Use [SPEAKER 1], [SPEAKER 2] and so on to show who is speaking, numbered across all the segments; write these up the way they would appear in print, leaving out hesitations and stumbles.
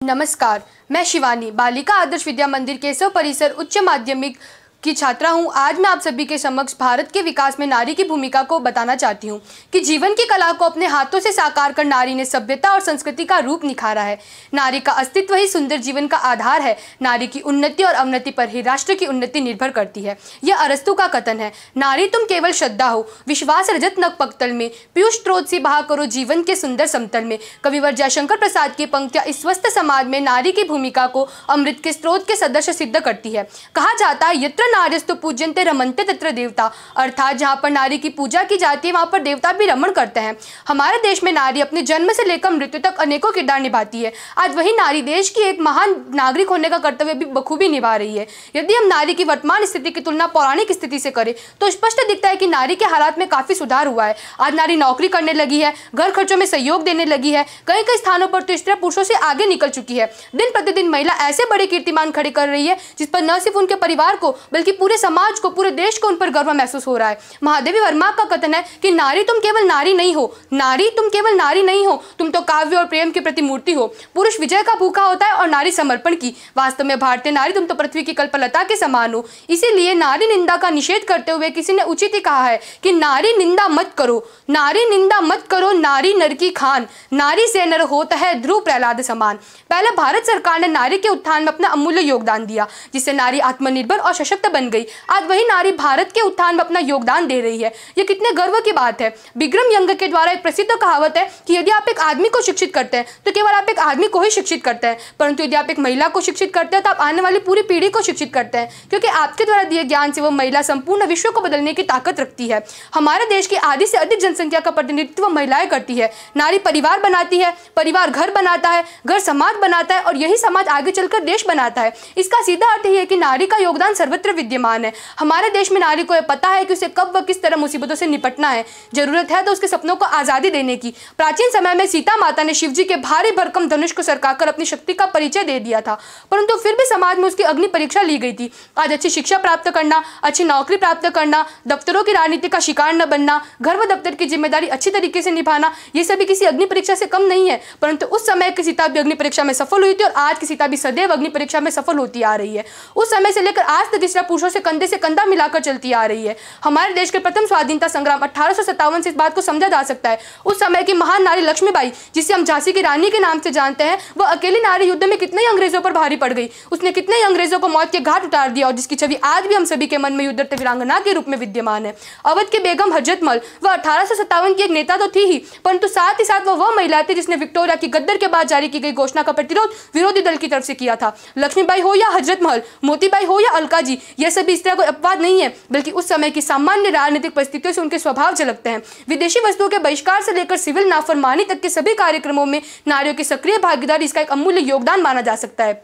[SPEAKER 1] नमस्कार, मैं शिवानी बालिका आदर्श विद्या मंदिर केशव परिसर उच्च माध्यमिक की छात्रा हूं। आज मैं आप सभी के समक्ष भारत के विकास में नारी की भूमिका को बताना चाहती हूं कि जीवन की कला को अपने हाथों से साकार कर नारी ने सभ्यता और संस्कृति का रूप निखारा है। नारी का अस्तित्व ही सुंदर जीवन का आधार है। नारी की उन्नति और अवनति पर ही राष्ट्र की उन्नति निर्भर करती है। यह अरस्तु का कथन है। नारी तुम केवल श्रद्धा हो, विश्वास रजत नक पक्तल में, पीयूष स्रोत से बहा करो जीवन के सुंदर समतल में। कविवर जयशंकर प्रसाद की पंक्तियां इस स्वस्थ समाज में नारी की भूमिका को अमृत के स्रोत के सदृश सिद्ध करती है। कहा जाता है यत्र नार्यस्तु पूज्यन्ते रमन्ते तत्र देवता, अर्थात जहाँ पर नारी की पूजा की जाती है वहाँ पर देवता भी रमण करते हैं। हमारे देश में नारी अपने जन्म से लेकर मृत्यु तक अनेकों किरदार निभाती है। आज वही नारी देश की एक महान नागरिक होने का कर्तव्य भी बखूबी निभा रही है। यदि हम नारी की वर्तमान स्थिति की तुलना पौराणिक स्थिति से करें तो स्पष्ट दिखता है कि नारी के हालात में काफी सुधार हुआ है। आज नारी नौकरी करने लगी है, घर खर्चों में सहयोग देने लगी है। कई कई स्थानों पर तो स्त्रियां पुरुषों से आगे निकल चुकी है। दिन प्रतिदिन महिला ऐसे बड़े कीर्तिमान खड़े कर रही है जिस पर न सिर्फ उनके परिवार को बल्कि पूरे समाज को, पूरे देश को उन पर गर्व महसूस हो रहा है। महादेवी वर्मा का कथन है कि नारी तुम केवल नारी नहीं हो, नारी तुम केवल नारी नहीं हो, तुम तो काव्य और प्रेम की प्रतिमूर्ति हो। पुरुष विजय का भूखा होता है और नारी समर्पण की। वास्तव में भारतीय नारी तुम तो पृथ्वी की कल्पलता के समान हो। इसीलिए नारी निंदा का निषेध करते हुए किसी ने उचित ही कहा है कि नारी निंदा मत करो, नारी निंदा मत करो, नारी नर की खान, नारी से नर होता है ध्रुव प्रहलाद समान। पहले भारत सरकार ने नारी के उत्थान में अपना अमूल्य योगदान दिया, जिससे नारी आत्मनिर्भर और सशक्त बन गई। आज वही नारी भारत के उत्थान में अपना योगदान दे रही है। ये कितने गर्व की बात है। विक्रम यंग के द्वारा एक प्रसिद्ध कहावत है कि यदि आप एक आदमी को शिक्षित करते हैं तो केवल आप एक आदमी को ही शिक्षित करते हैं, परंतु यदि आप एक महिला को शिक्षित करते हैं तो आप आने वाली पूरी पीढ़ी को शिक्षित करते हैं, क्योंकि आपके द्वारा दिए ज्ञान से वो महिला संपूर्ण विश्व को बदलने की ताकत रखती है। हमारे देश की आधी से अधिक जनसंख्या का प्रतिनिधित्व महिलाएं करती है। नारी परिवार बनाती है, परिवार घर बनाता है, घर समाज बनाता है और यही समाज आगे चलकर देश बनाता है। इसका सीधा अर्थ यह है कि नारी का योगदान सर्वत्र विद्यमान है। हमारे देश में नारी को यह पता है कि उसे कब व किस तरह मुसीबतों से निपटना है। जरूरत है तो उसके सपनों को आजादी देने की। प्राचीन समय में सीता माता ने शिव जी के भारी भरकम धनुष को सरकाकर अपनी शक्ति का परिचय दे दिया था, परंतु फिर भी समाज में उसकी अग्नि परीक्षा ली गई थी। आज अच्छी शिक्षा प्राप्त करना, अच्छी नौकरी प्राप्त करना, दफ्तरों की राजनीति का शिकार न बनना, घर व दफ्तर की जिम्मेदारी अच्छी तरीके से निभाना, ये सभी किसी अग्नि परीक्षा से कम नहीं है। परंतु उस समय की सीता भी अग्नि परीक्षा में सफल हुई थी और आज की सीता भी सदैव अग्नि परीक्षा में सफल होती आ रही है। उस समय से लेकर आज तक स्त्रियां पुरुषों से कंधा मिलाकर चलती आ रही है। हमारे देश के प्रथम स्वाधीनता संग्राम 1857 से इस बात को समझा जा सकता है। उस समय की महान नारी लक्ष्मीबाई, जिसे हम झांसी की रानी के नाम से जानते हैं, वह अकेली नारी युद्ध में कितने अंग्रेजों पर भारी पड़ गई। उसने कितने अंग्रेजों को मौत के घाट उतार दिया और जिसकी छवि आज भी हम सभी के मन में युद्ध वीरांगना के रूप में विद्यमान है। अवध की बेगम हजरत महल, वह 1857 की एक नेता तो थी ही, परंतु साथ ही साथ वह महिला थी जिसने विक्टोरिया की गद्दर के बाद जारी की गई घोषणा का प्रतिरोध विरोधी दल की तरफ से किया था। लक्ष्मीबाई हो या हजरत महल, मोतीबाई हो या अलका जी, यह सभी स्त्रियां कोई अपवाद नहीं है, बल्कि उस समय की सामान्य राजनीतिक परिस्थितियों से उनके स्वभाव झलकते हैं। विदेशी वस्तुओं के बहिष्कार से लेकर सिविल नाफरमानी तक के सभी कार्यक्रमों में नारियों की सक्रिय भागीदारी इसका एक अमूल्य योगदान माना जा सकता है।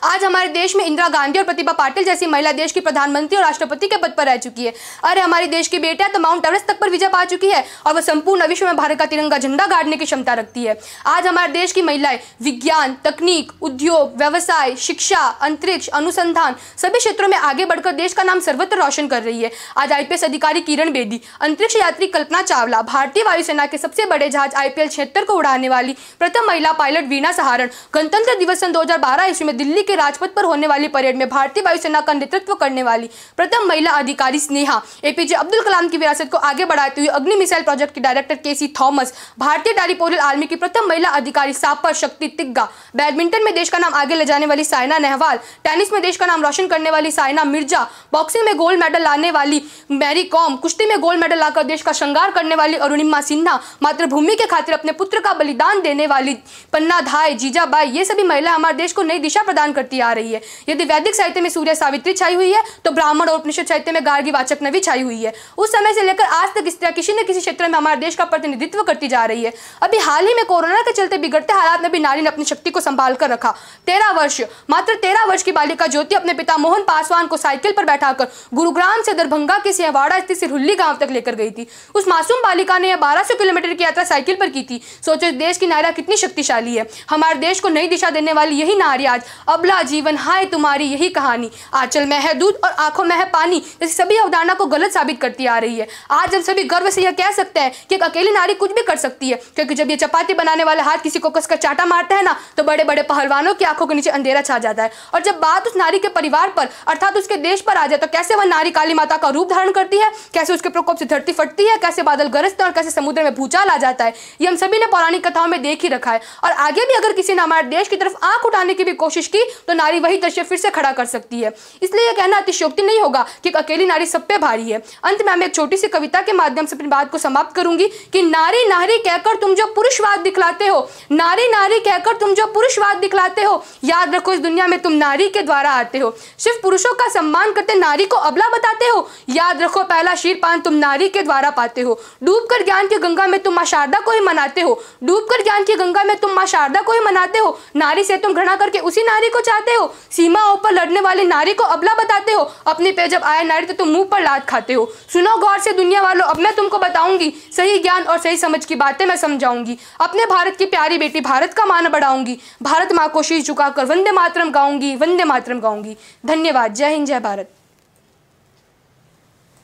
[SPEAKER 1] आज हमारे देश में इंदिरा गांधी और प्रतिभा पाटिल जैसी महिला देश की प्रधानमंत्री और राष्ट्रपति के पद पर रह चुकी है। अरे हमारी देश की बेटियां तो माउंट एवरेस्ट तक पर विजय पा चुकी है और वह संपूर्ण विश्व में भारत का तिरंगा झंडा गाड़ने की क्षमता रखती है। आज हमारे देश की महिलाएं विज्ञान, तकनीक, उद्योग, व्यवसाय, शिक्षा, अंतरिक्ष, अनुसंधान सभी क्षेत्रों में आगे बढ़कर देश का नाम सर्वत्र रोशन कर रही है। आज IPS अधिकारी किरण बेदी, अंतरिक्ष यात्री कल्पना चावला, भारतीय वायुसेना के सबसे बड़े जहाज IPL 76 को उड़ाने वाली प्रथम महिला पायलट वीणा सहारण, गणतंत्र दिवस सन 2012 ईस्वी में दिल्ली के राजपथ पर होने वाली परेड में भारतीय वायुसेना का नेतृत्व करने वाली प्रथम महिला अधिकारी स्नेहा, APJ अब्दुल कलाम की विरासत को आगे बढ़ाते हुए अग्नि मिसाइल प्रोजेक्ट की डायरेक्टर KC थॉमस, भारतीय टेरिटोरियल आर्मी की प्रथम महिला अधिकारी सापर शक्ति तिग्गा, बैडमिंटन में देश का नाम आगे ले जाने वाली साइना नेहवाल, टेनिस में देश का नाम रोशन करने वाली साइना मिर्जा, बॉक्सिंग में गोल्ड मेडल लाने वाली मैरी कॉम, कुश्ती में गोल्ड मेडल लाकर देश का श्रृंगार करने वाली अरुणिमा सिन्हा, मातृभूमि के खातिर अपने पुत्र का बलिदान देने वाली पन्ना धाय, जीजाबाई, ये सभी महिला हमारे देश को नई दिशा प्रदान करती आ रही है। यदि वैदिक साहित्य में सूर्य सावित्री छाई हुई है तो ब्राह्मण और उपनिषद साहित्य में गार्गी वाचक नवी छाई हुई है। उस समय से लेकर आज तक स्त्रियां किसी न किसी क्षेत्र में हमारे देश का प्रतिनिधित्व करती जा रही है। अभी हाल ही में कोरोना के चलते बिगड़ते हालात में भी नारी ने अपनी शक्ति को संभाल कर रखा। 13 वर्ष की बालिका ज्योति अपने पिता मोहन पासवान को साइकिल पर बैठाकर गुरुग्राम से दरभंगा के सिंहवाड़ा स्थित सिरहुल्ली गांव तक लेकर गई थी। उस मासूम बालिका ने 1200 किलोमीटर की यात्रा साइकिल पर की थी। सोचो देश की नारियां कितनी शक्तिशाली है। हमारे देश को नई दिशा देने वाली यही नारी आज अबला जीवन हाय तुम्हारी यही कहानी, आंचल में है दूध और आंखों में है पानी, जैसे सभी अवधारणा को गलत साबित करती आ रही है। आज हम सभी गर्व से यह कह सकते हैं कि एक अकेली नारी कुछ भी कर सकती है, क्योंकि जब ये चपाती बनाने वाले हाथ किसी को कसकर चाटा मारता है ना, तो बड़े बड़े पहलवानों की आंखों के नीचे अंधेरा छा जाता है। और जब बात उस नारी के परिवार पर अर्थात उसके देश पर आ जाए, तो कैसे वह नारी काली माता का रूप धारण करती है, कैसे उसके प्रकोप से धरती फटती है, कैसे बादल गरजते हैं और कैसे समुद्र में भूचाल आ जाता है। ये हम सभी ने पौराणिक कथाओं में देख ही रखा है। और आगे भी अगर किसी ने हमारे देश की तरफ आंख उठाने की भी कोशिश की, तो नारी वही दृश्य फिर से खड़ा कर सकती है। इसलिए यह कहना अतिशयोक्ति नहीं होगा कि एक अकेली नारी सब पे भारी है। अंत में मैं एक छोटी सी कविता के माध्यम से अपनी बात को समाप्त करूंगी कि नारी नारी कहकर तुम जो पुरुषवाद दिखलाते हो, नारी नारी कहकर तुम जो पुरुषवाद दिखलाते हो, याद रखो इस दुनिया में तुम नारी के द्वारा आते हो। सिर्फ पुरुषों का सम्मान करते नारी को अबला बताते हो, याद रखो पहला शीरपान तुम नारी के द्वारा पाते हो। डूबकर ज्ञान की गंगा में तुम मां शारदा को ही मनाते हो, डूबकर ज्ञान की गंगा में तुम मां शारदा को ही मनाते हो। नारी से तुम घृणा करके उसी नारी को चाहते हो, सीमाओं पर लड़ने वाली नारी को अबला बताते हो। अपने पे जब आए नारी तो तुम मुंह पर लात खाते हो। सुनो गौर से दुनिया वालों, अब मैं तुमको बताऊंगी सही ज्ञान और सही समझ की बातें मैं समझाऊंगी। अपने भारत की प्यारी बेटी भारत का मान बढ़ाऊंगी, भारत माँ को शीश झुकाकर वंदे मातरम गाऊंगी, वंदे मातरम गाऊंगी। धन्यवाद। जय हिंद, जय भारत।